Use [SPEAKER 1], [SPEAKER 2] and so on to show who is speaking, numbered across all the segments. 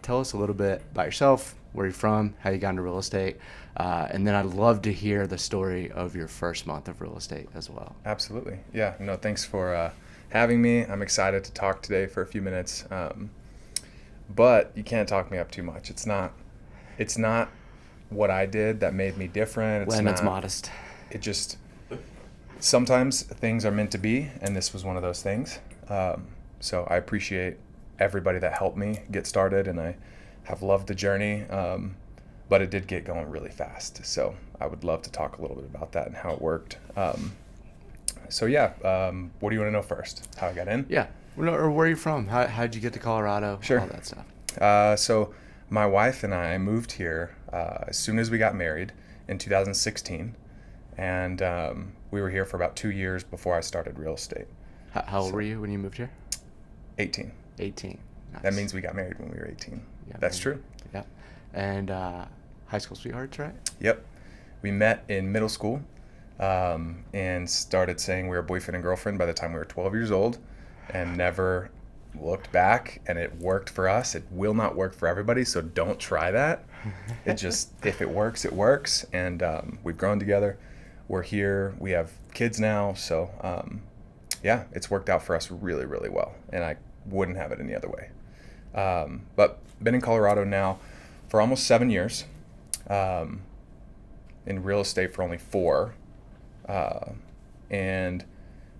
[SPEAKER 1] tell us a little bit about yourself, where you're from, how you got into real estate, and then I'd love to hear the story of your first month of real estate as well.
[SPEAKER 2] Absolutely. Yeah. No, thanks for having me. I'm excited to talk today for a few minutes. But you can't talk me up too much. It's not what I did that made me different.
[SPEAKER 1] It's modest.
[SPEAKER 2] It just, sometimes things are meant to be, and this was one of those things. So I appreciate everybody that helped me get started, and I have loved the journey. But it did get going really fast. So I would love to talk a little bit about that and how it worked. What do you want to know first? How I got in?
[SPEAKER 1] Yeah. Or where are you from? How'd you get to Colorado?
[SPEAKER 2] Sure.
[SPEAKER 1] All that stuff.
[SPEAKER 2] So my wife and I moved here as soon as we got married in 2016. And we were here for about 2 years before I started real estate.
[SPEAKER 1] How old were you when you moved here?
[SPEAKER 2] 18.
[SPEAKER 1] 18. Nice.
[SPEAKER 2] That means we got married when we were 18.
[SPEAKER 1] Yeah,
[SPEAKER 2] That's true.
[SPEAKER 1] Yeah. And high school sweethearts, right?
[SPEAKER 2] Yep. We met in middle school and started saying we were boyfriend and girlfriend by the time we were 12 years old, and never looked back, and it worked for us. It will not work for everybody, so don't try that. It just, if it works, it works. And we've grown together. We're here. We have kids now. So yeah, it's worked out for us really, really well. And I wouldn't have it any other way. But been in Colorado now for almost 7 years. In real estate for only 4. And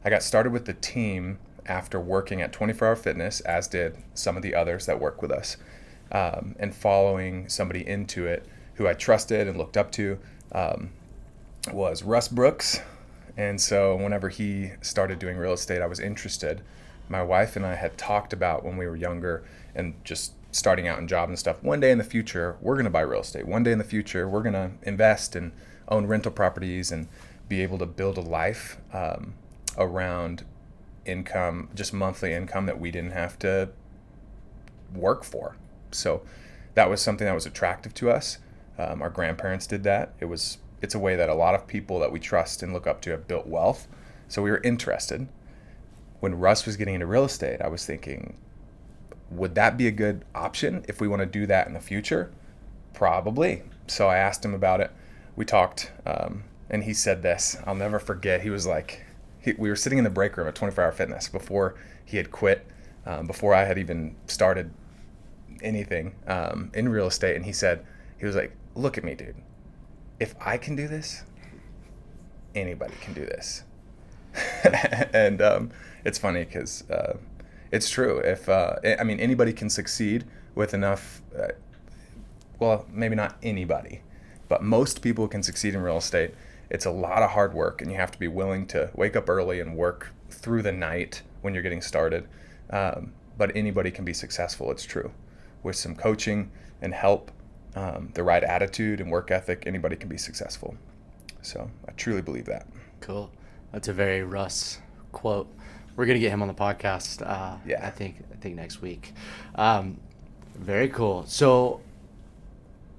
[SPEAKER 2] I got started with the team after working at 24 Hour Fitness, as did some of the others that work with us, and following somebody into it who I trusted and looked up to was Russ Brooks. And so whenever he started doing real estate, I was interested. My wife and I had talked about when we were younger and just starting out in job and stuff, one day in the future, we're going to buy real estate. One day in the future, we're going to invest and own rental properties and be able to build a life around income, just monthly income that we didn't have to work for. So that was something that was attractive to us. Our grandparents did that. It's a way that a lot of people that we trust and look up to have built wealth. So we were interested. When Russ was getting into real estate, I was thinking, would that be a good option if we want to do that in the future? Probably. So I asked him about it. We talked, and he said this. I'll never forget. He was like, we were sitting in the break room at 24 Hour Fitness before he had quit, before I had even started anything in real estate. And he was like, look at me, dude. If I can do this, anybody can do this. And it's funny because it's true. Anybody can succeed with enough, well, maybe not anybody, but most people can succeed in real estate. It's a lot of hard work, and you have to be willing to wake up early and work through the night when you're getting started. But anybody can be successful, it's true. With some coaching and help, the right attitude and work ethic, anybody can be successful. So I truly believe that.
[SPEAKER 1] Cool. That's a very Russ quote. We're going to get him on the podcast,
[SPEAKER 2] Yeah.
[SPEAKER 1] I think next week. Very cool. So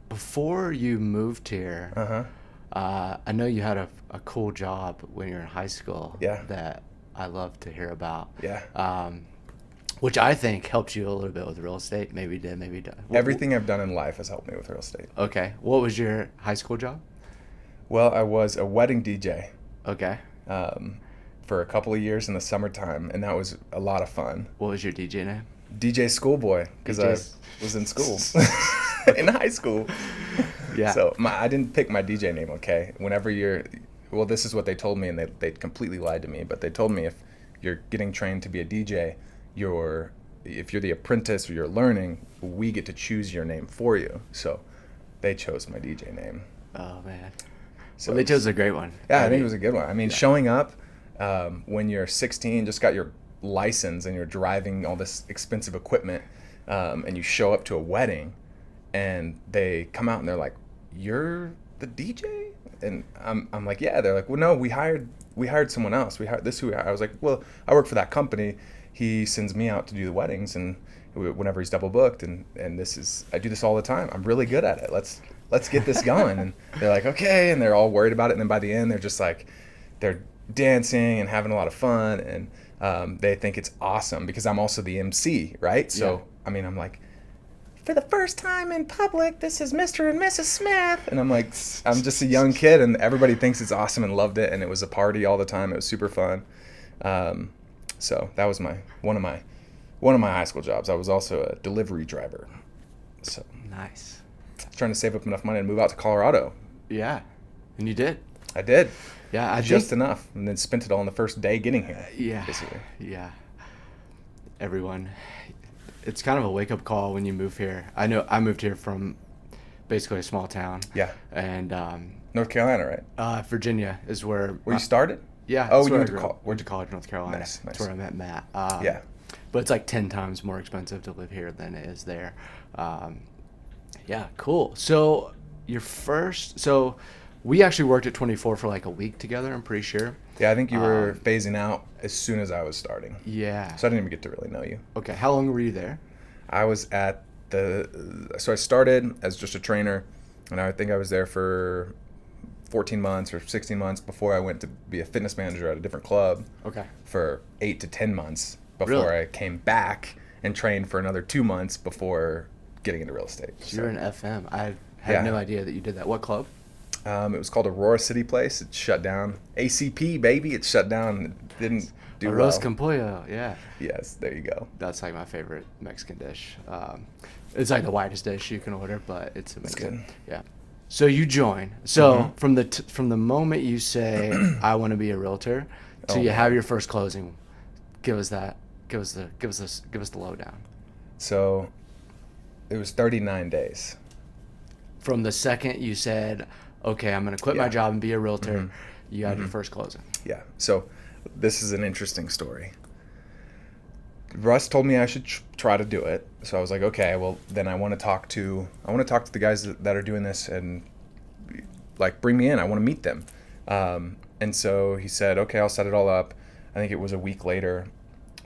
[SPEAKER 1] before you moved here, I know you had a cool job when you were in high school.
[SPEAKER 2] Yeah.
[SPEAKER 1] That I love to hear about.
[SPEAKER 2] Yeah.
[SPEAKER 1] Which I think helped you a little bit with real estate. Maybe did, maybe did.
[SPEAKER 2] Everything I've done in life has helped me with real estate.
[SPEAKER 1] Okay. What was your high school job?
[SPEAKER 2] Well, I was a wedding DJ.
[SPEAKER 1] Okay.
[SPEAKER 2] For a couple of years in the summertime, and that was a lot of fun.
[SPEAKER 1] What was your DJ name?
[SPEAKER 2] DJ Schoolboy, because I was in school, in high school.
[SPEAKER 1] Yeah.
[SPEAKER 2] So I didn't pick my DJ name, okay? This is what they told me, and they completely lied to me, but they told me if you're getting trained to be a DJ, if you're the apprentice or you're learning, we get to choose your name for you. So they chose my DJ name.
[SPEAKER 1] Oh, man.
[SPEAKER 2] So
[SPEAKER 1] they chose a great one.
[SPEAKER 2] Yeah, I think it was a good one. Showing up when you're 16, just got your license and you're driving all this expensive equipment, and you show up to a wedding, and they come out and they're like, "You're the DJ?" And I'm like, "Yeah." They're like, "Well, no, we hired someone else. I was like, "Well, I work for that company. He sends me out to do the weddings, and whenever he's double booked, and I do this all the time. I'm really good at it. Let's get this going." And they're like, "Okay," and they're all worried about it. And then by the end, they're just like, they're dancing and having a lot of fun, and they think it's awesome because I'm also the MC, right? So, yeah. I'm like, for the first time in public, this is Mr. and Mrs. Smith. And I'm like, I'm just a young kid, and everybody thinks it's awesome and loved it. And it was a party all the time. It was super fun. So that was one of my high school jobs. I was also a delivery driver. So
[SPEAKER 1] Nice.
[SPEAKER 2] I was trying to save up enough money to move out to Colorado.
[SPEAKER 1] Yeah. And you did.
[SPEAKER 2] I did.
[SPEAKER 1] Yeah, I
[SPEAKER 2] Just
[SPEAKER 1] think,
[SPEAKER 2] enough, and then spent it all on the first day getting here.
[SPEAKER 1] yeah.
[SPEAKER 2] Basically.
[SPEAKER 1] Yeah. Everyone, it's kind of a wake-up call when you move here. I know I moved here from basically a small town.
[SPEAKER 2] Yeah.
[SPEAKER 1] And
[SPEAKER 2] North Carolina, right?
[SPEAKER 1] Virginia is where
[SPEAKER 2] You started?
[SPEAKER 1] Yeah.
[SPEAKER 2] Oh,
[SPEAKER 1] that's
[SPEAKER 2] you
[SPEAKER 1] where
[SPEAKER 2] went
[SPEAKER 1] I
[SPEAKER 2] to
[SPEAKER 1] grew up. Went to college in North Carolina.
[SPEAKER 2] Nice.
[SPEAKER 1] That's where I met Matt.
[SPEAKER 2] Yeah.
[SPEAKER 1] But it's like 10 times more expensive to live here than it is there. Yeah, cool. So we actually worked at 24 for like a week together, I'm pretty sure.
[SPEAKER 2] Yeah, I think you were phasing out as soon as I was starting.
[SPEAKER 1] Yeah.
[SPEAKER 2] So I didn't even get to really know you.
[SPEAKER 1] Okay, how long were you there?
[SPEAKER 2] I was so I started as just a trainer, and I think I was there for 14 months or 16 months before I went to be a fitness manager at a different club.
[SPEAKER 1] Okay.
[SPEAKER 2] For 8 to 10 months before
[SPEAKER 1] Really?
[SPEAKER 2] I came back and trained for another 2 months before getting into real estate.
[SPEAKER 1] So you're an FM. I had
[SPEAKER 2] Yeah.
[SPEAKER 1] no idea that you did that. What club?
[SPEAKER 2] It was called Aurora City Place. It shut down. ACP, baby. It shut down. It didn't do well.
[SPEAKER 1] Arroz con pollo, yeah.
[SPEAKER 2] Yes, there you go.
[SPEAKER 1] That's like my favorite Mexican dish. It's like the whitest dish you can order, but it's amazing.
[SPEAKER 2] good.
[SPEAKER 1] Yeah. So you join. So from the moment you say I want to be a realtor, till you have your first closing, give us that. Give us the lowdown.
[SPEAKER 2] So it was 39 days.
[SPEAKER 1] From the second you said, okay, I'm going to quit my
[SPEAKER 2] Yeah.
[SPEAKER 1] job and be a realtor, you had your first closing.
[SPEAKER 2] Yeah. So this is an interesting story. Russ told me I should try to do it. So I was like, okay, well then I want to talk to the guys that are doing this and like bring me in. I want to meet them. And so he said, okay, I'll set it all up. I think it was a week later.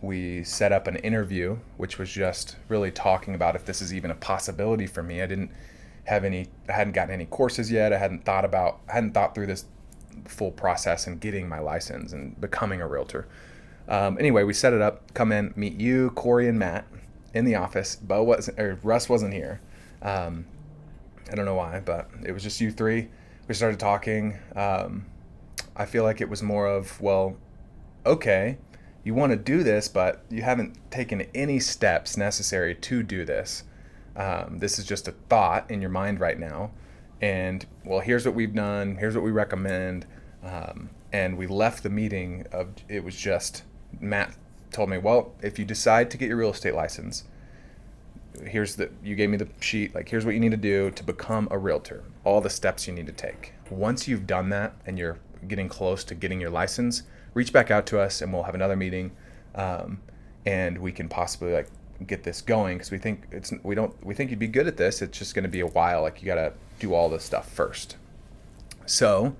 [SPEAKER 2] We set up an interview, which was just really talking about if this is even a possibility for me. I hadn't gotten any courses yet. I hadn't thought through this full process and getting my license and becoming a realtor. Anyway, we set it up, come in, meet you, Corey, and Matt in the office. Russ wasn't here. I don't know why, but it was just you three. We started talking. I feel like it was more of, well, okay, you want to do this, but you haven't taken any steps necessary to do this. This is just a thought in your mind right now. And, well, here's what we've done. Here's what we recommend. And we left the meeting it was just, Matt told me, well, if you decide to get your real estate license, you gave me the sheet, like, here's what you need to do to become a realtor, all the steps you need to take. Once you've done that and you're getting close to getting your license, reach back out to us and we'll have another meeting. And we can possibly like get this going because we think you'd be good at this. It's just going to be a while. Like you got to do all this stuff first. So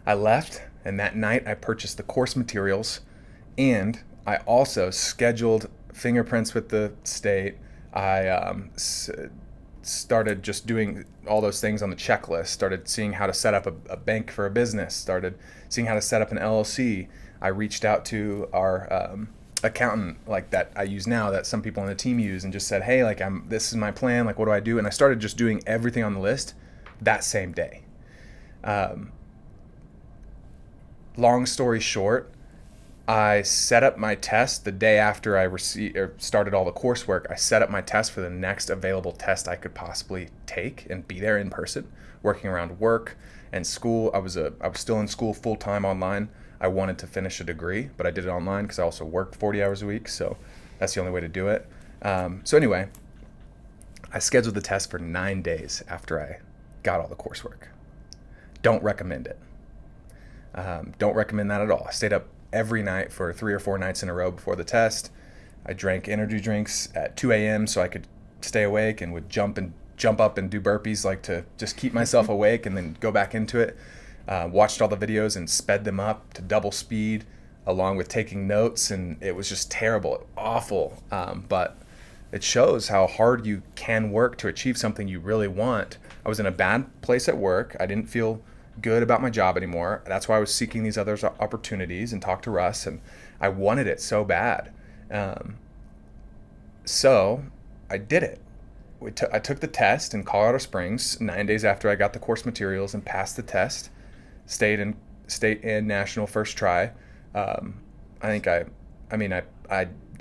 [SPEAKER 2] I left, and that night I purchased the course materials, and I also scheduled fingerprints with the state. I started just doing all those things on the checklist, started seeing how to set up a bank for a business, started seeing how to set up an LLC. I reached out to our accountant like that I use now, that some people on the team use, and just said, hey, like this is my plan, like what do I do? And I started just doing everything on the list that same day. Long story short, I set up my test the day after I started all the coursework. I set up my test for the next available test I could possibly take and be there in person, working around work and school. I was still in school full time online. I wanted to finish a degree, but I did it online because I also worked 40 hours a week, so that's the only way to do it. So anyway, I scheduled the test for 9 days after I got all the coursework. Don't recommend it. Don't recommend that at all. I stayed up every night for 3 or 4 nights in a row before the test. I drank energy drinks at 2 a.m. so I could stay awake, and would jump up and do burpees, like to just keep myself awake and then go back into it. Watched all the videos and sped them up to double speed along with taking notes, and it was just terrible, awful. But it shows how hard you can work to achieve something you really want. I was in a bad place at work. I didn't feel good about my job anymore. That's why I was seeking these other opportunities and talked to Russ, and I wanted it so bad. So I did it. I took the test in Colorado Springs 9 days after I got the course materials and passed the test. Stayed in state and national first try. I think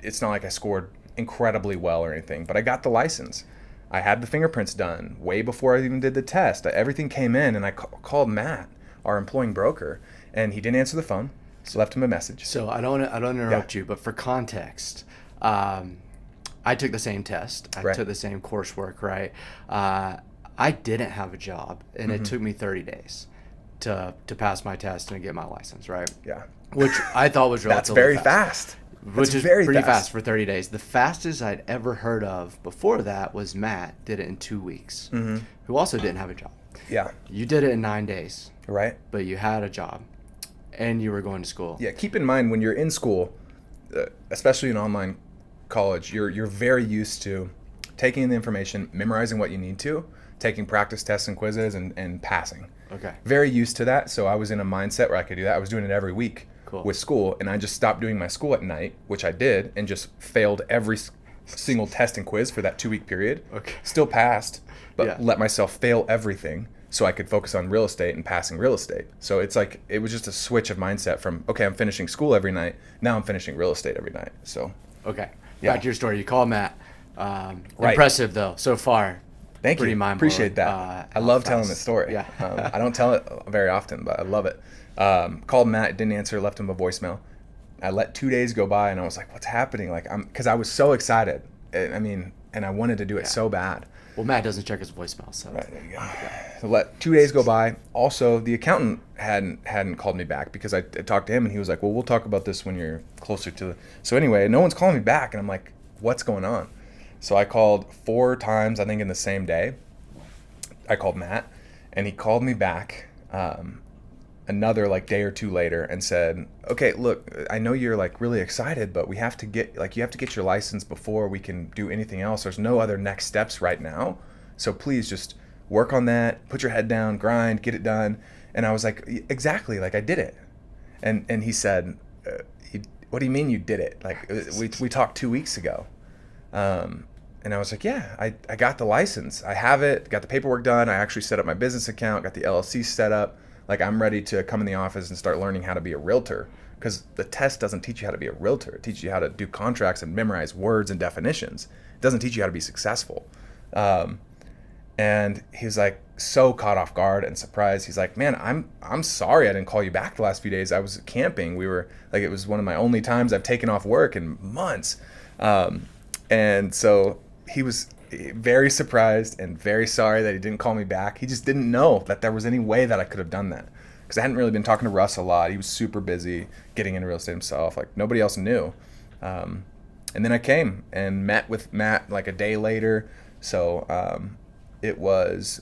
[SPEAKER 2] it's not like I scored incredibly well or anything, but I got the license. I had the fingerprints done way before I even did the test. Everything came in, and I called Matt, our employing broker, and he didn't answer the phone. So left him a message.
[SPEAKER 1] So I don't interrupt you, but for context, I took the same test. I took the same coursework, right? I didn't have a job, and it took me 30 days to pass my test and get my license, right?
[SPEAKER 2] Yeah.
[SPEAKER 1] Which I thought was relatively
[SPEAKER 2] That's very fast.
[SPEAKER 1] Which is pretty fast for 30 days. The fastest I'd ever heard of before that was Matt did it in 2 weeks, who also didn't have a job.
[SPEAKER 2] Yeah.
[SPEAKER 1] You did it in 9 days.
[SPEAKER 2] Right.
[SPEAKER 1] But you had a job, and you were going to school.
[SPEAKER 2] Yeah, keep in mind when you're in school, especially in online college, you're very used to taking in the information, memorizing what you need to, taking practice tests and quizzes, and passing.
[SPEAKER 1] Okay.
[SPEAKER 2] Very used to that, so I was in a mindset where I could do that. I was doing it every week with school, and I just stopped doing my school at night, which I did, and just failed every single test and quiz for that 2-week period.
[SPEAKER 1] Okay.
[SPEAKER 2] Still passed, but let myself fail everything so I could focus on real estate and passing real estate. So it's like, it was just a switch of mindset from, okay, I'm finishing school every night, now I'm finishing real estate every night. So
[SPEAKER 1] okay. Back to your story. You called Matt. Impressive though, so far.
[SPEAKER 2] Thank
[SPEAKER 1] Pretty
[SPEAKER 2] you.
[SPEAKER 1] mind-blowing.
[SPEAKER 2] Appreciate that. I love telling this story.
[SPEAKER 1] Yeah.
[SPEAKER 2] I don't tell it very often, but I love it. Called Matt, didn't answer, left him a voicemail. I let 2 days go by, and I was like, what's happening? Because I was so excited. And I wanted to do it so bad.
[SPEAKER 1] Well, Matt doesn't check his voicemail, so.
[SPEAKER 2] Right, there you go. So let 2 days go by. Also, the accountant hadn't called me back because I talked to him, and he was like, well, we'll talk about this when you're closer to the... So anyway, no one's calling me back, and I'm like, what's going on? So I called 4 times, I think, in the same day. I called Matt, and he called me back another day or two later and said, okay, look, I know you're really excited, but we have to get you have to get your license before we can do anything else. There's no other next steps right now. So please just work on that, put your head down, grind, get it done. And I was like, exactly, I did it. And he said, what do you mean you did it? We talked 2 weeks ago. And I was like, yeah, I got the license. I have it, got the paperwork done. I actually set up my business account, got the LLC set up. I'm ready to come in the office and start learning how to be a realtor, because the test doesn't teach you how to be a realtor. It teaches you how to do contracts and memorize words and definitions. It doesn't teach you how to be successful. And he was so caught off guard and surprised. He's like, man, I'm sorry I didn't call you back the last few days. I was camping. We were it was one of my only times I've taken off work in months. And so he was very surprised and very sorry that he didn't call me back. He just didn't know that there was any way that I could have done that, because I hadn't really been talking to Russ a lot. He was super busy getting into real estate himself. Nobody else knew. And then I came and met with Matt a day later. So it was,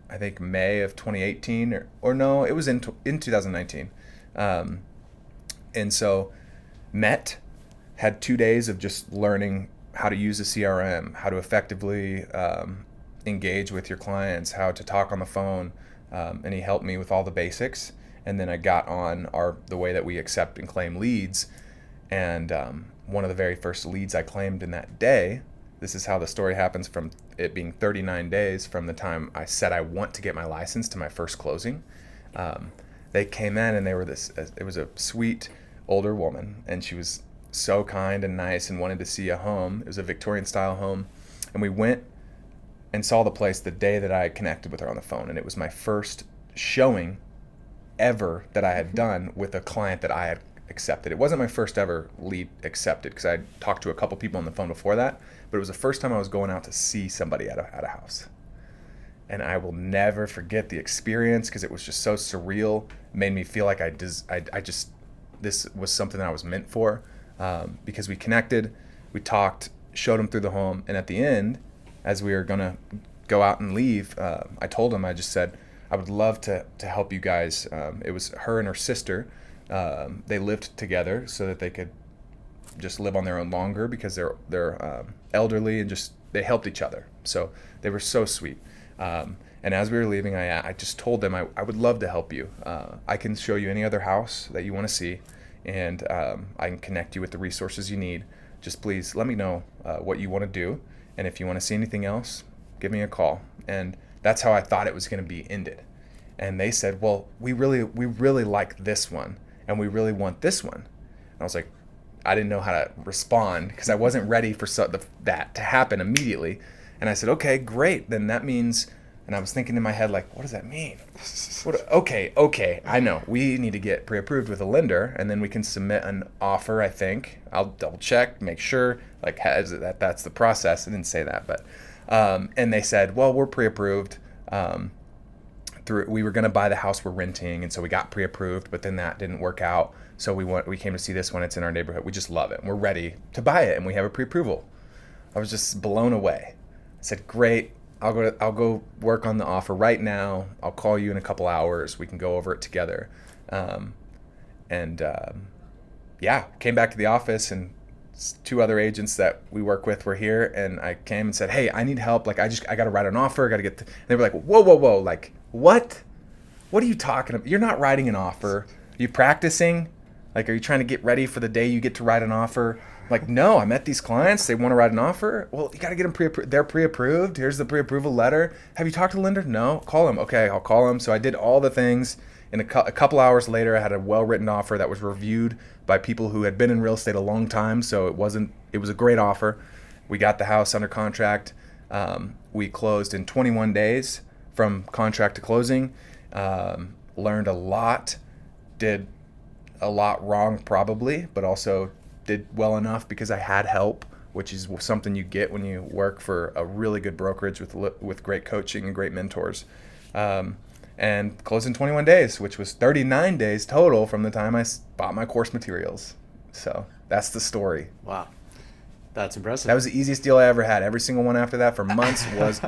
[SPEAKER 2] I think, May of 2018 or no, it was in 2019. And so met, had 2 days of just learning how to use a CRM, how to effectively engage with your clients, how to talk on the phone, and he helped me with all the basics. And then I got on the way that we accept and claim leads, and one of the very first leads I claimed in that day, this is how the story happens from it being 39 days from the time I said I want to get my license to my first closing. They came in, and it was a sweet older woman, and she was so kind and nice and wanted to see a home. It was a Victorian style home, and we went and saw the place the day that I connected with her on the phone, and it was my first showing ever that I had done with a client that I had accepted. It wasn't my first ever lead accepted, because I had talked to a couple people on the phone before that, but it was the first time I was going out to see somebody at a house. And I will never forget the experience, because it was just so surreal. It made me feel like this was something that I was meant for. Because we connected, we talked, showed him through the home, and at the end, as we were gonna go out and leave, I told him, I just said, I would love to help you guys. It was her and her sister. They lived together so that they could just live on their own longer, because they're elderly, and just they helped each other. So they were so sweet. And as we were leaving, I just told them I would love to help you. I can show you any other house that you want to see. And I can connect you with the resources you need. Just please let me know what you want to do. And if you want to see anything else, Give me a call. And that's how I thought it was going to be ended. And they said, well, we really like this one, and we really want this one. And I was like, I didn't know how to respond because I wasn't ready for that to happen immediately. And I said, okay, great. Then that means, and I was thinking in my head, like, what does that mean? Okay, I know. We need to get pre-approved with a lender, and then we can submit an offer, I think. I'll double check, make sure, like, that's the process. I didn't say that, but, and they said, well, we're pre-approved. We were going to buy the house we're renting, and so we got pre-approved, but then that didn't work out. So we came to see this one. It's in our neighborhood. We just love it. We're ready to buy it, and we have a pre-approval. I was just blown away. I said, great. I'll go work on the offer right now. I'll call you in a couple hours. We can go over it together. Came back to the office, and 2 other agents that we work with were here, and I came and said, hey, I need help. Like, I got to write an offer. I got to get. And they were like, whoa. Like, what? What are you talking about? You're not writing an offer. Are you practicing? Like, are you trying to get ready for the day you get to write an offer? Like, no, I met these clients. They want to write an offer. Well, you got to get them pre-approved. They're pre-approved. Here's the pre-approval letter. Have you talked to the lender? No. Call them. Okay, I'll call them. So I did all the things. And a couple hours later, I had a well-written offer that was reviewed by people who had been in real estate a long time. So it was a great offer. We got the house under contract. We closed in 21 days from contract to closing. Learned a lot. Did a lot wrong probably, but also did well enough because I had help, which is something you get when you work for a really good brokerage with great coaching and great mentors. And closed in 21 days, which was 39 days total from the time I bought my course materials. So that's the story.
[SPEAKER 1] Wow. That's impressive.
[SPEAKER 2] That was the easiest deal I ever had. Every single one after that for months was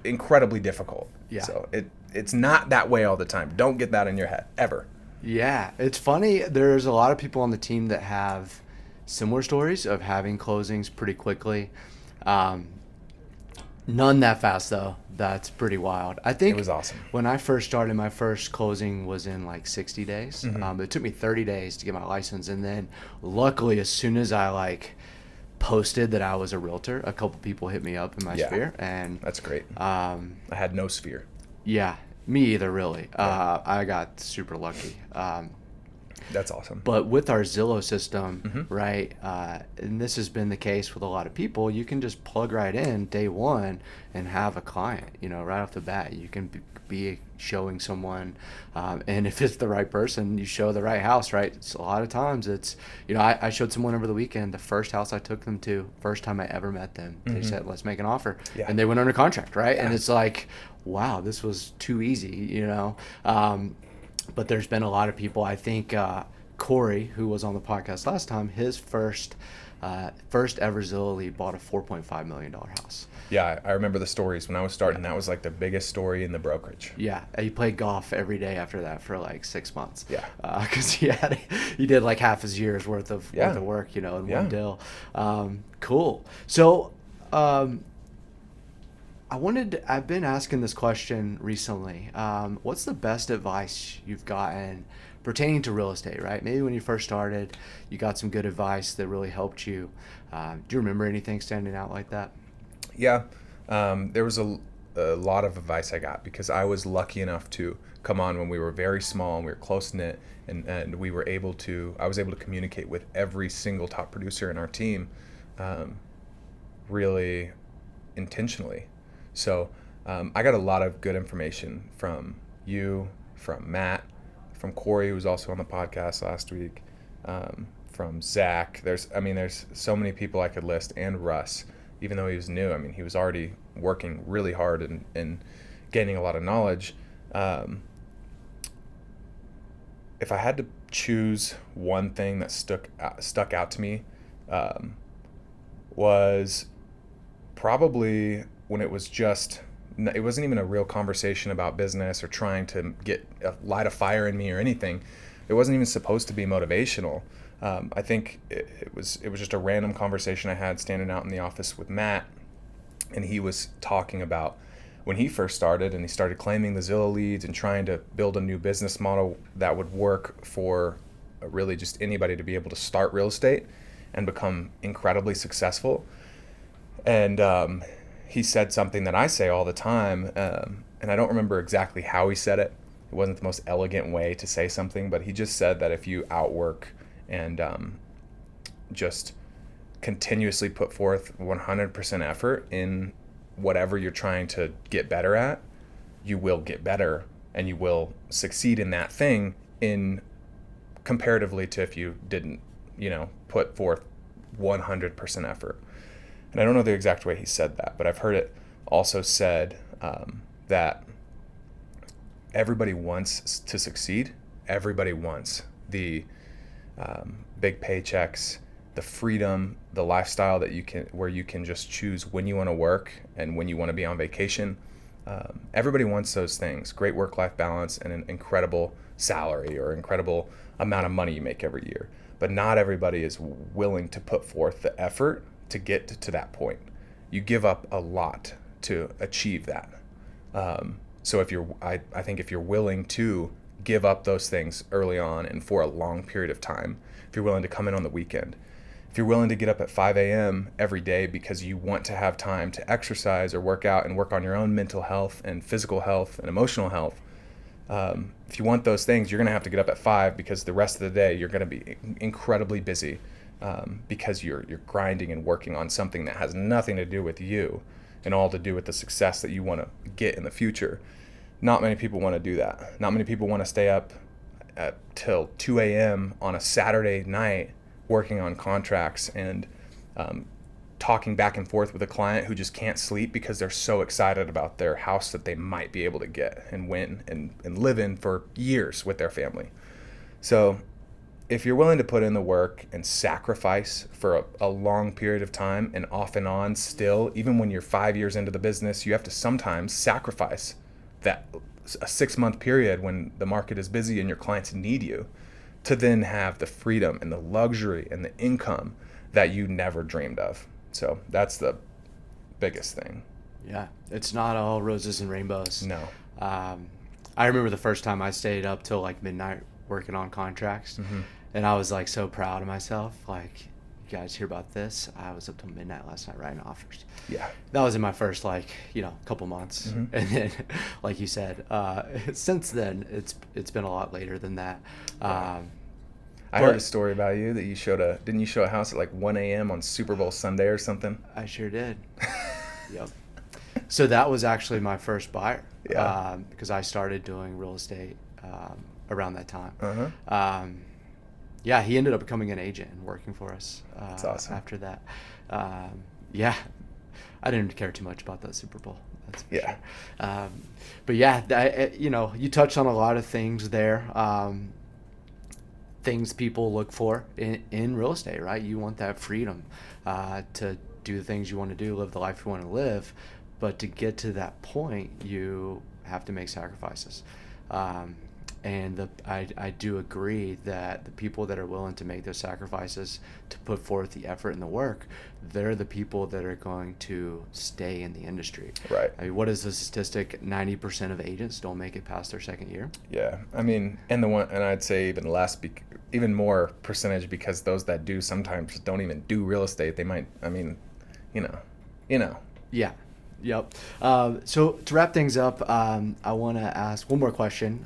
[SPEAKER 2] incredibly difficult.
[SPEAKER 1] Yeah.
[SPEAKER 2] So it's not that way all the time. Don't get that in your head, ever.
[SPEAKER 1] Yeah, it's funny. There's a lot of people on the team that have similar stories of having closings pretty quickly. None that fast, though. That's pretty wild. I think
[SPEAKER 2] it was awesome.
[SPEAKER 1] When I first started, my first closing was in like 60 days.
[SPEAKER 2] Mm-hmm.
[SPEAKER 1] It took me 30 days to get my license. And then luckily, as soon as I posted that I was a realtor, a couple people hit me up in my sphere. And
[SPEAKER 2] that's great. I had no sphere.
[SPEAKER 1] Yeah. Me either, really. I got super lucky.
[SPEAKER 2] That's awesome.
[SPEAKER 1] But with our Zillow system,
[SPEAKER 2] mm-hmm.
[SPEAKER 1] right, and this has been the case with a lot of people, you can just plug right in day one and have a client, right off the bat. You can be showing someone, and if it's the right person, you show the right house, right? It's a lot of times it's, I showed someone over the weekend, the first house I took them to, first time I ever met them,
[SPEAKER 2] mm-hmm.
[SPEAKER 1] they said, let's make an offer.
[SPEAKER 2] Yeah.
[SPEAKER 1] And they went under contract, right?
[SPEAKER 2] Yeah.
[SPEAKER 1] And it's like, wow, this was too easy, but there's been a lot of people. I think Corey, who was on the podcast last time, his first ever Zillow lead bought a $4.5 million house.
[SPEAKER 2] Yeah, I remember the stories when I was starting. That was like the biggest story in the brokerage.
[SPEAKER 1] Yeah, he played golf every day after that for like 6 months.
[SPEAKER 2] Yeah,
[SPEAKER 1] because he did like half his year's worth of work, in one deal. Cool. So, I've been asking this question recently. What's the best advice you've gotten pertaining to real estate, right? Maybe when you first started, you got some good advice that really helped you. Do you remember anything standing out like that?
[SPEAKER 2] Yeah. There was a lot of advice I got because I was lucky enough to come on when we were very small and we were close-knit, and I was able to communicate with every single top producer in our team really intentionally. So I got a lot of good information from you, from Matt, from Corey, who was also on the podcast last week, from Zach. There's so many people I could list, and Russ, even though he was new. He was already working really hard and gaining a lot of knowledge. If I had to choose one thing that stuck out to me, was probably when it wasn't even a real conversation about business or trying to light a fire in me or anything. It wasn't even supposed to be motivational. I think it was just a random conversation I had standing out in the office with Matt, and he was talking about when he first started and he started claiming the Zillow leads and trying to build a new business model that would work for really just anybody to be able to start real estate and become incredibly successful. And he said something that I say all the time, and I don't remember exactly how he said it. It wasn't the most elegant way to say something, but he just said that if you outwork and just continuously put forth 100% effort in whatever you're trying to get better at, you will get better and you will succeed in that thing in comparatively to if you didn't, put forth 100% effort. And I don't know the exact way he said that, but I've heard it also said that everybody wants to succeed. Everybody wants the big paychecks, the freedom, the lifestyle where you can just choose when you want to work and when you want to be on vacation. Everybody wants those things: great work-life balance and an incredible salary or incredible amount of money you make every year. But not everybody is willing to put forth the effort to get to that point. You give up a lot to achieve that. So I think if you're willing to give up those things early on and for a long period of time, if you're willing to come in on the weekend, if you're willing to get up at 5 a.m. every day because you want to have time to exercise or work out and work on your own mental health and physical health and emotional health, if you want those things, you're going to have to get up at 5 because the rest of the day you're going to be incredibly busy because you're grinding and working on something that has nothing to do with you and all to do with the success that you want to get in the future. Not many people want to do that. Not many people want to stay up till 2 a.m. on a Saturday night working on contracts and talking back and forth with a client who just can't sleep because they're so excited about their house that they might be able to get and win and live in for years with their family. So if you're willing to put in the work and sacrifice for a long period of time and off and on still, even when you're 5 years into the business, you have to sometimes sacrifice that a 6-month period when the market is busy and your clients need you to then have the freedom and the luxury and the income that you never dreamed of. So that's the biggest thing.
[SPEAKER 1] Yeah, it's not all roses and rainbows.
[SPEAKER 2] No.
[SPEAKER 1] I remember the first time I stayed up till like midnight working on contracts, and I was like so proud of myself. Like, you guys hear about this? I was up till midnight last night writing offers.
[SPEAKER 2] Yeah.
[SPEAKER 1] That was in my first couple months, and then like you said, since then it's been a lot later than that.
[SPEAKER 2] I heard a story about you that didn't you show a house at like 1 a.m. on Super Bowl Sunday or something?
[SPEAKER 1] I sure did. Yep. So that was actually my first buyer.
[SPEAKER 2] Yeah.
[SPEAKER 1] Because I started doing real estate around that time.
[SPEAKER 2] Uh-huh.
[SPEAKER 1] Yeah, he ended up becoming an agent and working for us.
[SPEAKER 2] That's awesome.
[SPEAKER 1] After that. Yeah, I didn't care too much about that Super Bowl. That's for sure. But yeah, you touched on a lot of things there. Things people look for in real estate, right? You want that freedom to do the things you want to do, live the life you want to live. But to get to that point, you have to make sacrifices. And I do agree that the people that are willing to make those sacrifices, to put forth the effort and the work, they're the people that are going to stay in the industry.
[SPEAKER 2] Right.
[SPEAKER 1] I mean, what is the statistic? 90% of agents don't make it past their second year.
[SPEAKER 2] Yeah. I mean, and I'd say even less, even more percentage, because those that do sometimes don't even do real estate. They might,
[SPEAKER 1] Yeah. Yep. So to wrap things up, I want to ask one more question.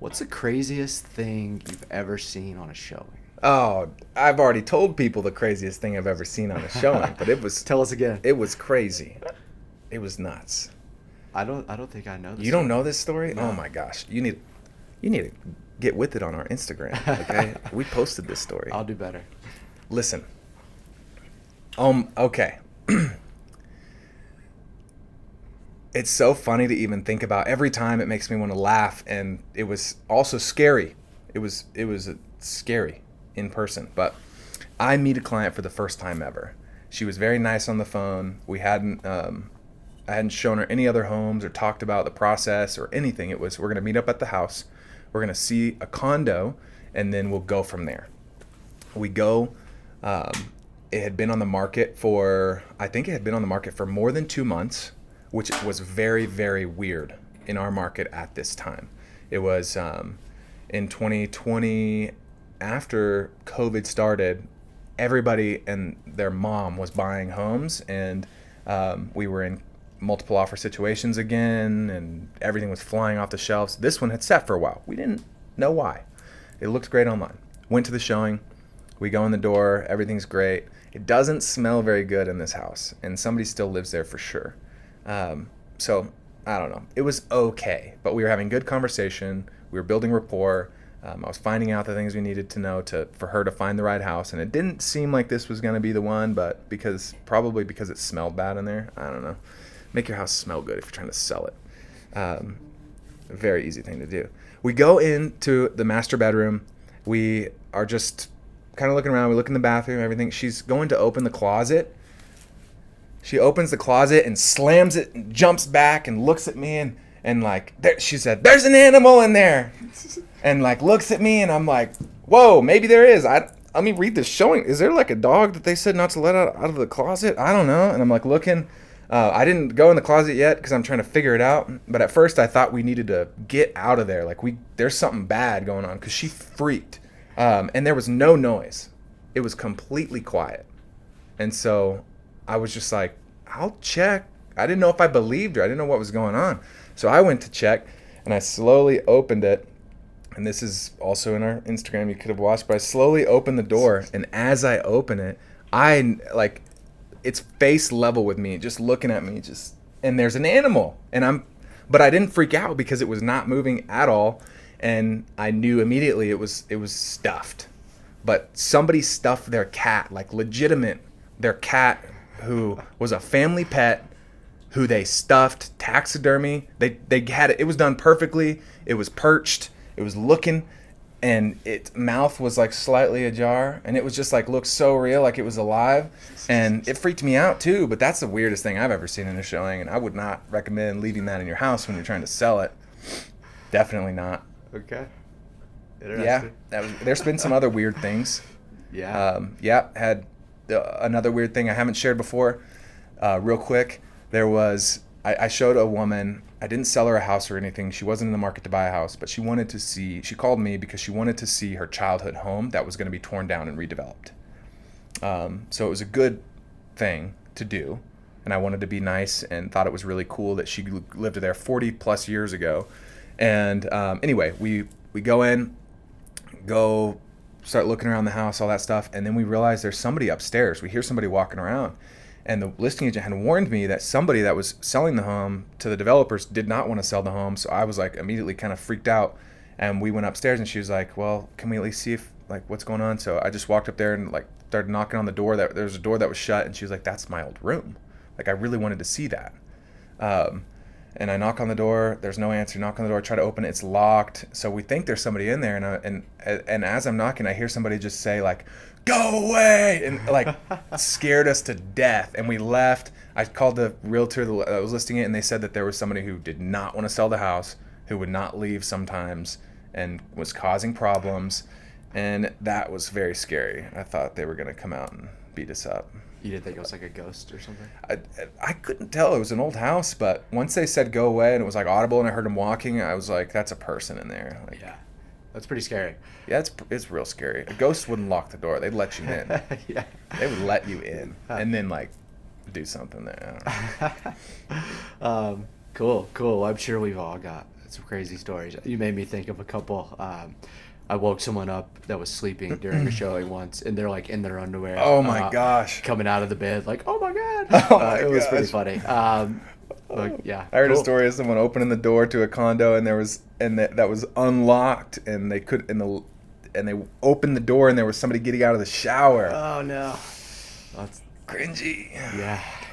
[SPEAKER 1] What's the craziest thing you've ever seen on a showing?
[SPEAKER 2] Oh, I've already told people the craziest thing I've ever seen on a showing, but it was
[SPEAKER 1] Tell us again.
[SPEAKER 2] It was crazy. It was nuts.
[SPEAKER 1] I don't think I know this.
[SPEAKER 2] You don't know this story?
[SPEAKER 1] No.
[SPEAKER 2] Oh my gosh. You need to get with it on our Instagram, okay? We posted this story.
[SPEAKER 1] I'll do better.
[SPEAKER 2] Listen. Okay. It's so funny to even think about. Every time it makes me want to laugh, and it was also scary. It was scary in person. But I meet a client for the first time ever. She was very nice on the phone. I hadn't shown her any other homes or talked about the process or anything. It was, we're going to meet up at the house. We're going to see a condo, and then we'll go from there. We go. It had been on the market for more than 2 months, which was very, very weird in our market at this time. It was in 2020, after COVID started, everybody and their mom was buying homes, and We were in multiple offer situations again, and everything was flying off the shelves. This one had sat for a while. We didn't know why. It looked great online. Went to the showing. We go in the door. Everything's great. It doesn't smell very good in this house, and somebody still lives there for sure. So I don't know. It was okay, but we were having good conversation. We were building rapport. I was finding out the things we needed to know for her to find the right house, and it didn't seem like this was going to be the one, but probably because it smelled bad in there. I don't know. Make your house smell good if you're trying to sell it. A very easy thing to do. We go into the master bedroom. We are just kind of looking around. We look in the bathroom, everything. She's going to open the closet. She opens the closet and slams it and jumps back and looks at me and like, she said, "There's an animal in there." And like looks at me and I'm like, whoa, maybe there is. Let me read this showing. Is there like a dog that they said not to let out of the closet? I don't know. And I'm like looking. I didn't go in the closet yet because I'm trying to figure it out. But at first I thought we needed to get out of there. Like there's something bad going on because she freaked. And there was no noise. It was completely quiet. And so I was just like, I'll check. I didn't know if I believed her. I didn't know what was going on. So I went to check and I slowly opened it. And this is also in our Instagram, you could have watched, but I slowly opened the door. And as I open it, it's face level with me, just looking at me, and there's an animal. But I didn't freak out because it was not moving at all. And I knew immediately it was stuffed. But somebody stuffed their cat, like legitimate, their cat who was a family pet, who they stuffed, taxidermy. They had it. It was done perfectly. It was perched. It was looking, and its mouth was like slightly ajar, and it was just like looked so real, like it was alive, and it freaked me out too. But that's the weirdest thing I've ever seen in a showing, and I would not recommend leaving that in your house when you're trying to sell it. Definitely not.
[SPEAKER 1] Okay. Interesting.
[SPEAKER 2] Yeah, there's been some other weird things.
[SPEAKER 1] Yeah.
[SPEAKER 2] Had another weird thing I haven't shared before. Real quick, I showed a woman. I didn't sell her a house or anything. She wasn't in the market to buy a house, but she called me because she wanted to see her childhood home that was going to be torn down and redeveloped. So it was a good thing to do. And I wanted to be nice and thought it was really cool that she lived there 40 plus years ago. And anyway, we go start looking around the house, all that stuff. And then we realize there's somebody upstairs. We hear somebody walking around. And the listing agent had warned me that somebody that was selling the home to the developers did not want to sell the home. So I was like immediately kind of freaked out. And we went upstairs and she was like, "Well, can we at least see if like what's going on?" So I just walked up there and like started knocking on the door. There was a door that was shut, and she was like, "That's my old room. Like I really wanted to see that." And I knock on the door. There's no answer. Knock on the door. Try to open it. It's locked. So we think there's somebody in there. And as I'm knocking, I hear somebody just say like, "Go away!" and like scared us to death. And we left. I called the realtor that was listing it, and they said that there was somebody who did not want to sell the house, who would not leave sometimes, and was causing problems. And that was very scary. I thought they were going to come out and beat us up.
[SPEAKER 1] You didn't think it was like a ghost or something?
[SPEAKER 2] I couldn't tell. It was an old house, but once they said go away and it was like audible and I heard him walking, I was like, that's a person in there. Like,
[SPEAKER 1] yeah. That's pretty scary.
[SPEAKER 2] Yeah, it's real scary. A ghost wouldn't lock the door. They'd let you in.
[SPEAKER 1] Yeah.
[SPEAKER 2] They would let you in and then like do something there. I don't know.
[SPEAKER 1] Cool. Well, I'm sure we've all got some crazy stories. You made me think of a couple. I woke someone up that was sleeping during a showing once, and they're like in their underwear.
[SPEAKER 2] Oh my gosh!
[SPEAKER 1] Coming out of the bed, like, oh my god! It was pretty funny. But yeah,
[SPEAKER 2] I heard a story of someone opening the door to a condo, and that was unlocked, and they opened the door, and there was somebody getting out of the shower.
[SPEAKER 1] Oh no, that's
[SPEAKER 2] cringy.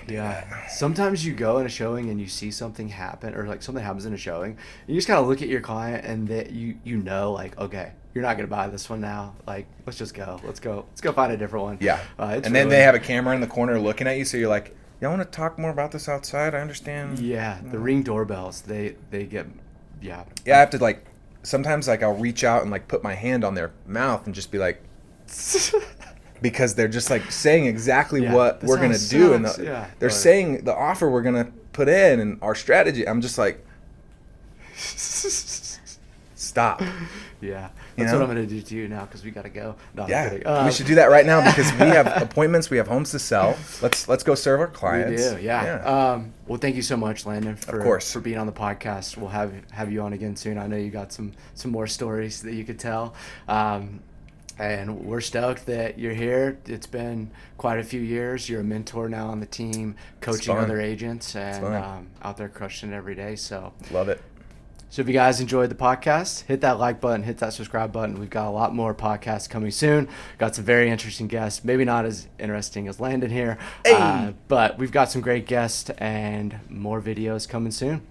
[SPEAKER 1] Yeah. Sometimes you go in a showing and you see something happen, or like something happens in a showing, and you just kind of look at your client and that you know, like, okay, you're not gonna buy this one now. Like, let's just go. Let's go find a different one.
[SPEAKER 2] Yeah. And then they have a camera in the corner looking at you, so you're like, y'all want to talk more about this outside? I understand.
[SPEAKER 1] Yeah. The Ring doorbells, they get. Yeah.
[SPEAKER 2] Yeah. I have to like sometimes like I'll reach out and like put my hand on their mouth and just be like. Because they're just like saying exactly what we're going to do. And they're saying the offer we're going to put in and our strategy. I'm just like, stop.
[SPEAKER 1] Yeah,
[SPEAKER 2] You
[SPEAKER 1] that's
[SPEAKER 2] know?
[SPEAKER 1] what I'm gonna do to you now because we gotta go. No, I'm
[SPEAKER 2] Yeah,
[SPEAKER 1] kidding.
[SPEAKER 2] we should do that right now because we have appointments. We have homes to sell. Let's go serve our
[SPEAKER 1] We
[SPEAKER 2] clients.
[SPEAKER 1] do, yeah.
[SPEAKER 2] Yeah.
[SPEAKER 1] Well, thank you so much, Landon,
[SPEAKER 2] course.
[SPEAKER 1] for being on the podcast. We'll have you on again soon. I know you got some more stories that you could tell. And we're stoked that you're here. It's been quite a few years. You're a mentor now on the team, coaching
[SPEAKER 2] fun.
[SPEAKER 1] other agents, and
[SPEAKER 2] fun.
[SPEAKER 1] out there crushing it every day. So
[SPEAKER 2] Love it.
[SPEAKER 1] So if you guys enjoyed the podcast, hit that like button, hit that subscribe button. We've got a lot more podcasts coming soon. Got some very interesting guests. Maybe not as interesting as Landon here,
[SPEAKER 2] Hey!
[SPEAKER 1] but we've got some great guests and more videos coming soon.